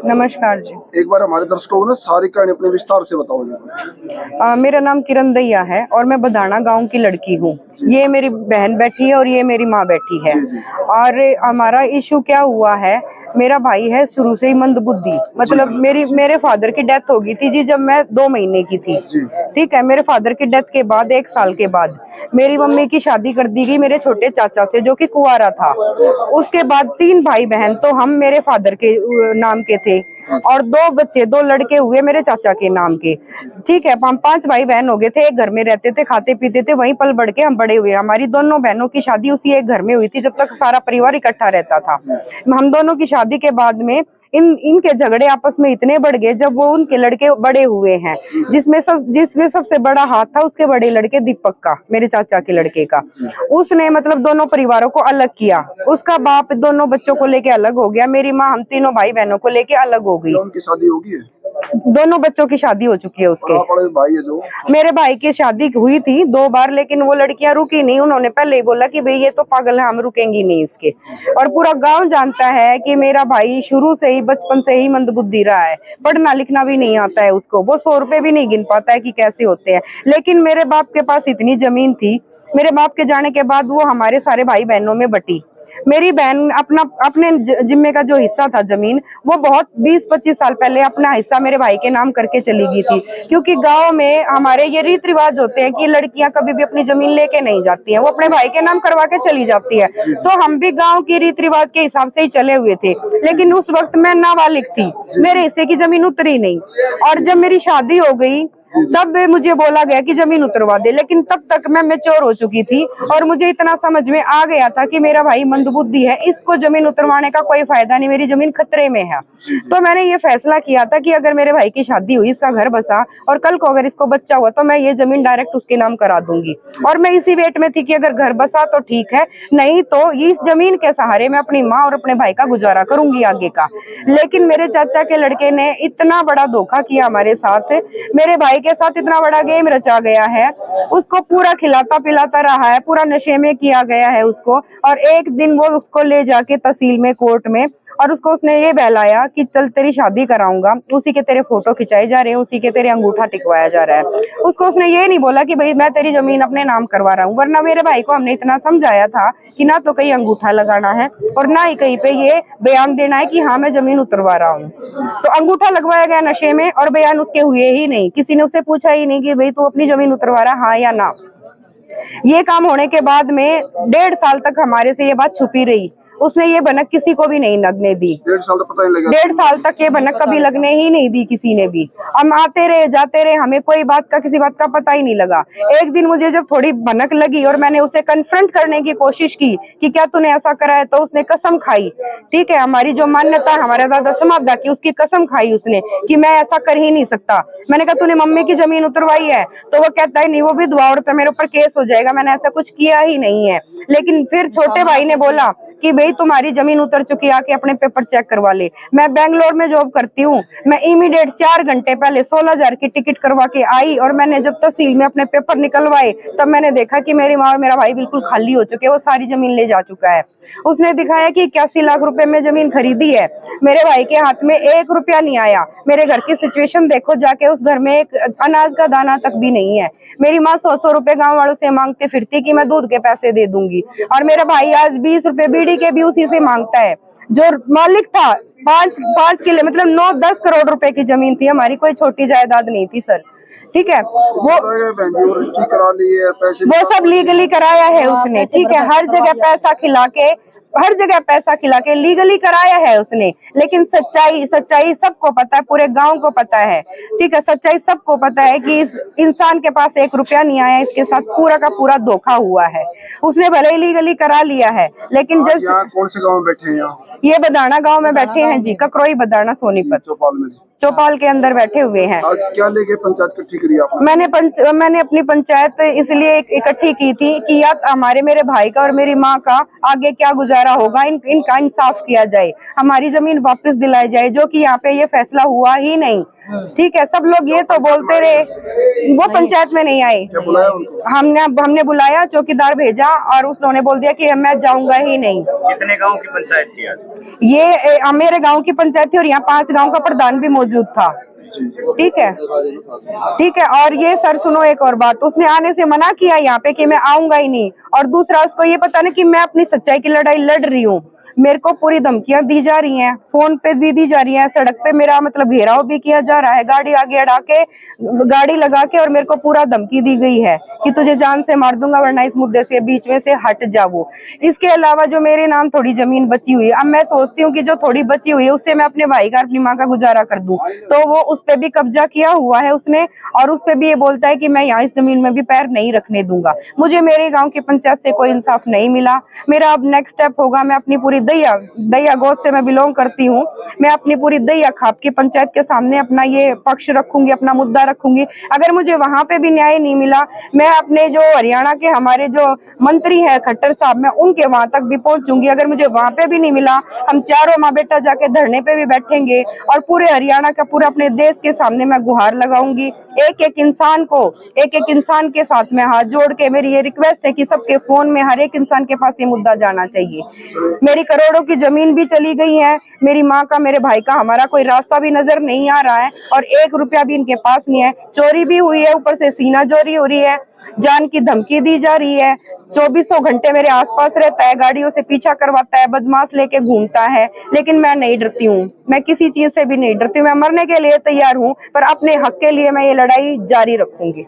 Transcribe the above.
नमस्कार जी। एक बार हमारे दर्शकों को ना सारी कहानी अपने विस्तार से बताओ जी। मेरा नाम किरण दैया है और मैं बदाना गांव की लड़की हूँ। ये मेरी बहन बैठी है और ये मेरी माँ बैठी है। और हमारा इशू क्या हुआ है, मेरा भाई है शुरू से ही मंदबुद्धि, मतलब मेरे फादर की डेथ हो गई थी जी जब मैं 2 महीने की थी। ठीक है, मेरे फादर की डेथ के बाद 1 साल के बाद मेरी मम्मी की शादी कर दी गई मेरे छोटे चाचा से, जो कि कुंवारा था। उसके बाद 3 भाई बहन तो हम मेरे फादर के नाम के थे और 2 बच्चे 2 लड़के हुए मेरे चाचा के नाम के। ठीक है, हम 5 भाई बहन हो गए थे, एक घर में रहते थे, खाते पीते थे, वहीं पल बढ़ के हम बड़े हुए। हमारी दोनों बहनों की शादी उसी एक घर में हुई थी जब तक सारा परिवार इकट्ठा रहता था। हम दोनों की शादी के बाद में इनके झगड़े आपस में इतने बढ़ गए जब वो उनके लड़के बड़े हुए हैं, जिसमें सबसे बड़ा हाथ था उसके बड़े लड़के दीपक का, मेरे चाचा के लड़के का। उसने मतलब दोनों परिवारों को अलग किया। उसका बाप दोनों बच्चों को लेके अलग हो गया, मेरी माँ हम तीनों भाई बहनों को लेके अलग हो गई। उनकी शादी होगी है? दोनों बच्चों की शादी हो चुकी है उसके। भाई है जो मेरे भाई की शादी हुई थी 2 बार, लेकिन वो लड़कियां रुकी नहीं। उन्होंने पहले ही बोला कि भाई ये तो पागल है, हम रुकेंगी नहीं इसके। और पूरा गांव जानता है कि मेरा भाई शुरू से ही बचपन से ही मंदबुद्धि रहा है, पढ़ना लिखना भी नहीं आता है उसको, वो 100 रुपए भी नहीं गिन पाता है कि कैसे होते हैं। लेकिन मेरे बाप के पास इतनी जमीन थी, मेरे बाप के जाने के बाद वो हमारे सारे भाई बहनों में बटी। मेरी बहन अपने जिम्मे का जो हिस्सा था जमीन, वो बहुत 20-25 साल पहले अपना हिस्सा मेरे भाई के नाम करके चली गई थी। क्योंकि गांव में हमारे ये रीत रिवाज होते हैं कि लड़कियां कभी भी अपनी जमीन लेके नहीं जाती हैं, वो अपने भाई के नाम करवा के चली जाती है। तो हम भी गांव की रीत रिवाज के हिसाब से ही चले हुए थे, लेकिन उस वक्त मैं नाबालिग थी, मेरे हिस्से की जमीन उतरी नहीं। और जब मेरी शादी हो गई तब मुझे बोला गया कि जमीन उतरवा दे, लेकिन तब तक मैं मैच्योर हो चुकी थी और मुझे इतना समझ में आ गया था कि मेरा भाई मंदबुद्धि है, इसको जमीन उतरवाने का कोई फायदा नहीं, मेरी जमीन खतरे में है। तो मैंने ये फैसला किया था कि अगर मेरे भाई की शादी हुई, इसका घर बसा और कल को अगर इसको बच्चा हुआ तो मैं ये जमीन डायरेक्ट उसके नाम करा दूंगी। और मैं इसी वेट में थी कि अगर घर बसा तो ठीक है, नहीं तो इस जमीन के सहारे मैं अपनी माँ और अपने भाई का गुजारा करूंगी आगे का। लेकिन मेरे चाचा के लड़के ने इतना बड़ा धोखा किया हमारे साथ, मेरे भाई के साथ इतना बड़ा गेम रचा गया है, उसको पूरा खिलाता पिलाता रहा है, पूरा नशे में किया गया है उसको। और एक दिन वो उसको ले जाके तहसील में कोर्ट में, और उसको उसने ये बहलाया कि चल तेरी शादी कराऊंगा, उसी के तेरे फोटो खिंचाए जा रहे हैं, उसी के तेरे अंगूठा टिकवाया जा रहा है। उसको उसने ये नहीं बोला कि भाई मैं तेरी जमीन अपने नाम करवा रहा हूँ, वरना मेरे भाई को हमने इतना समझाया था कि ना तो कहीं अंगूठा लगाना है और ना ही कहीं पे ये बयान देना है कि हाँ मैं जमीन उतरवा रहा हूँ। तो अंगूठा लगवाया गया नशे में और बयान उसके हुए ही नहीं। किसी ने उससे पूछा ही नहीं कि भाई तू अपनी जमीन उतरवा रहा, हाँ या ना। ये काम होने के बाद में 1.5 साल तक हमारे से ये बात छुपी रही। उसने ये भनक किसी को भी नहीं लगने दी। 1.5 साल तक पता नहीं लगा। 1.5 साल तक ये भनक कभी लगने ही नहीं दी किसी ने भी। हम आते रहे जाते रहे, हमें कोई बात का किसी बात का पता ही नहीं लगा। एक दिन मुझे जब थोड़ी भनक लगी और मैंने उसे कन्फ्रंट करने की कोशिश की कि क्या तूने ऐसा करा है, तो उसने कसम खाई। ठीक है, हमारी जो मान्यता है हमारे दादा समादा की, उसकी कसम खाई उसने कि मैं ऐसा कर ही नहीं सकता। मैंने कहा तूने मम्मी की जमीन उतरवाई है? तो वो कहता है नहीं, वो विधवा औरत है, मेरे ऊपर केस हो जाएगा, मैंने ऐसा कुछ किया ही नहीं है। लेकिन फिर छोटे भाई ने बोला कि भाई तुम्हारी जमीन उतर चुकी है, आके अपने पेपर चेक करवा ले। मैं बेंगलोर में जॉब करती हूँ, मैं इमीडिएट 4 घंटे पहले 16,000 की टिकट करवा के आई और मैंने जब तहसील में अपने पेपर निकलवाए तब मैंने देखा कि मेरी माँ और मेरा भाई बिल्कुल खाली हो चुके हैं, वो सारी जमीन ले जा चुका है। उसने दिखाया कि 81 लाख रुपए में जमीन खरीदी है, मेरे भाई के हाथ में 1 रुपया नहीं आया। मेरे घर की सिचुएशन देखो जाके, उस घर में एक अनाज का दाना तक भी नहीं है। मेरी माँ 100 रुपए गाँव वालों से मांगते फिरती कि मैं दूध के पैसे दे दूंगी, और मेरा भाई आज 20 रुपए बीड़ी के भी उसी से मांगता है। जो मालिक था 5 किले मतलब 9-10 करोड़ रुपए की जमीन थी हमारी, कोई छोटी जायदाद नहीं थी सर। ठीक है, वो करा ली है, पैसे वो सब लीगली कराया है उसने। ठीक है, हर जगह पैसा खिला के लीगली कराया है उसने। लेकिन सच्चाई सबको पता है, पूरे गांव को पता है। ठीक है, सच्चाई सबको पता है कि इस इंसान के पास 1 रुपया नहीं आया, इसके साथ पूरा का पूरा धोखा हुआ है। उसने भले ही लीगली करा लिया है, लेकिन जैसे कौन से गाँव में बैठे हैं? ये बदाना गांव में बैठे हैं जी, ककरोई बदाना सोनीपत चौपाल के अंदर बैठे हुए हैं। आज क्या लेके पंचायत इकट्ठी करी आपने? मैंने अपनी पंचायत इसलिए इकट्ठी की थी कि या हमारे मेरे भाई का और मेरी माँ का आगे क्या गुजारा होगा, इनका इंसाफ किया जाए, हमारी जमीन वापस दिलाई जाए, जो कि यहाँ पे ये फैसला हुआ ही नहीं। ठीक है, सब लोग ये तो बोलते रहे, वो पंचायत में नहीं आए। क्या बुलाया उनको? हमने बुलाया, चौकीदार भेजा और उन्होंने बोल दिया कि मैं जाऊंगा ही नहीं। कितने गांव की पंचायत थी आज? ये मेरे गांव की पंचायत थी और यहाँ 5 गांव का प्रधान भी मौजूद था। ठीक है, ठीक है। और ये सर सुनो एक और बात, उसने आने से मना किया यहाँ पे कि मैं आऊंगा ही नहीं, और दूसरा उसको ये पता नहीं कि मैं अपनी सच्चाई की लड़ाई लड़ रही हूँ। मेरे को पूरी धमकियां दी जा रही हैं, फोन पे भी दी जा रही हैं, सड़क पे मेरा मतलब घेराव भी किया जा रहा है, गाड़ी आगे अड़ा के, गाड़ी लगा के, और मेरे को पूरा धमकी दी गई है कि तुझे जान से मार दूंगा वरना इस मुद्दे से बीच में से हट जाओ। इसके अलावा जो मेरे नाम थोड़ी जमीन बची हुई है, अब मैं सोचती हूँ कि जो थोड़ी बची हुई है उससे मैं अपने भाई का, अपनी माँ का गुजारा कर दूं, तो वो उस पे भी कब्जा किया हुआ है उसने, और उस पे भी ये बोलता है कि मैं यहाँ इस जमीन में भी पैर नहीं रखने दूंगा। मुझे मेरे गाँव की पंचायत से कोई इंसाफ नहीं मिला। मेरा अब नेक्स्ट स्टेप होगा, मैं अपनी पूरी दहिया गोद से मैं बिलोंग करती हूँ, मैं अपनी पूरी दहिया खाप की पंचायत के सामने अपना ये पक्ष रखूंगी, अपना मुद्दा रखूंगी। अगर मुझे वहां पे भी न्याय नहीं मिला, मैं अपने जो हरियाणा के हमारे जो मंत्री है खट्टर साहब, मैं उनके वहां तक भी पहुंचूंगी। अगर मुझे वहां पे भी नहीं मिला, हम चारों माँ बेटा जाके धरने पे भी बैठेंगे और पूरे हरियाणा का, पूरा अपने देश के सामने मैं गुहार लगाऊंगी। एक एक इंसान के साथ में हाथ जोड़ के मेरी ये रिक्वेस्ट है कि सबके फोन में हर एक इंसान के पास ये मुद्दा जाना चाहिए। मेरी करोड़ों की जमीन भी चली गई है, मेरी माँ का, मेरे भाई का, हमारा कोई रास्ता भी नजर नहीं आ रहा है, और 1 रुपया भी इनके पास नहीं है। चोरी भी हुई है, ऊपर से सीना चोरी हो रही है, जान की धमकी दी जा रही है, 2400 घंटे मेरे आसपास रहता है, गाड़ियों से पीछा करवाता है, बदमाश लेके घूमता है। लेकिन मैं नहीं डरती हूँ, मैं किसी चीज से भी नहीं डरती हूँ, मैं मरने के लिए तैयार हूँ, पर अपने हक के लिए मैं ये लड़ाई जारी रखूंगी।